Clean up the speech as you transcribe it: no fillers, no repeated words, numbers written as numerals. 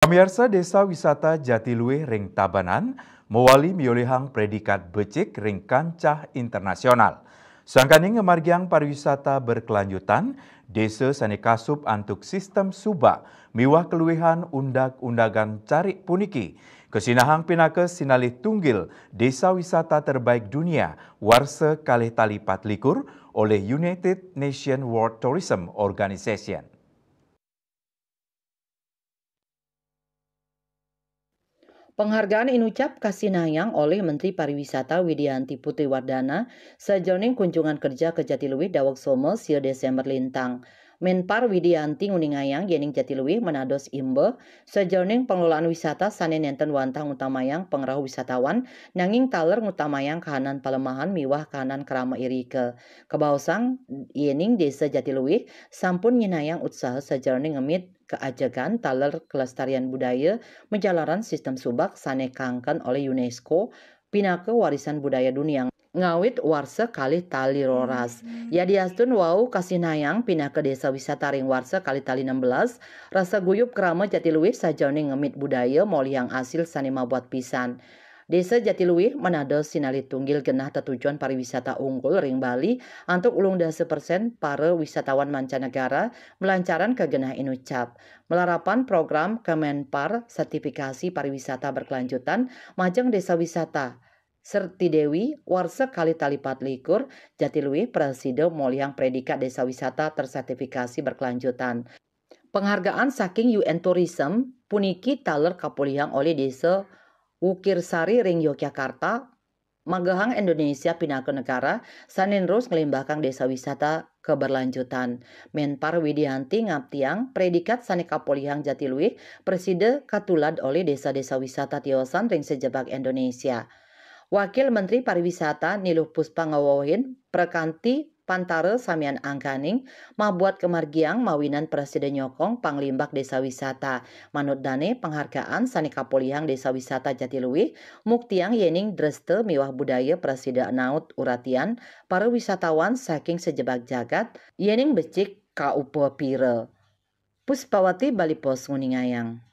Pemirsa Desa Wisata Jatiluwih ring Tabanan mewali miolihang predikat becik ring kancah internasional. Sangkaning ngemargiang pariwisata berkelanjutan, desa Sanekasup antuk sistem subak miwah keluwihan undag-undagan carik puniki. Kesinahang pinakes sinalih tunggil desa wisata terbaik dunia warsa kalih tali 24 oleh United Nations World Tourism Organization. Penghargaan inucap kasinayang oleh Menteri Pariwisata Widianti Putriwardana sejauh kunjungan kerja ke Jatiluwih daweg Somo sia Desember lintang. Menpar Widianti nguningayang yening Jatiluwih menados imbe sejauh pengelolaan wisata sanen nenten wantah ngutamayang pengrahu wisatawan nanging taler ngutamayang kahanan palemahan miwah kahanan kerama irike. Kebausang yening desa Jatiluwih sampun nyinayang usaha sejauh ngemit keajagan taler kelestarian budaya menjalaran sistem subak sanekangkan oleh UNESCO pinake warisan budaya dunia ngawit warsa kalih tali roras. Ya diastun wau kasinayang pinake desa wisata ring warsa kalih tali 16 rasa guyup kerama Jatiluwih sajane ngemit budaya moliang asil sanema buat pisan. Desa Jatiluwih menados sinali tunggil genah tetujuan pariwisata unggul ring Bali antuk ulung 10% para wisatawan mancanegara melancaran ke genah inucap. Melarapan program Kemenpar sertifikasi pariwisata berkelanjutan majeng desa wisata. Serti Dewi, warsa kali tali 24, Jatiluwih Presido moliang predikat desa wisata tersertifikasi berkelanjutan. Penghargaan saking UN Tourism puniki taler kapuliang oleh desa Wukirsari ring Yogyakarta, Magahang Indonesia pinake negara sanin terus ngelimbahkan desa wisata keberlanjutan. Menpar Widianti ngaptiang predikat sane kapolihang Jatiluwih preside katulad oleh desa-desa wisata tiosan ring sejebak Indonesia. Wakil Menteri Pariwisata Niluh Puspa ngawohin prekanti pantare samian angkaning mabuat kemargiang mawinan Presiden nyokong panglimbak desa wisata. Manut dane penghargaan sani kapolihang desa wisata Jatiluwih muktiang yening dreste miwah budaya Presiden naut uratian para wisatawan saking sejebak jagat yening becik kaupo pire. Puspawati Bali Pos nguningayang.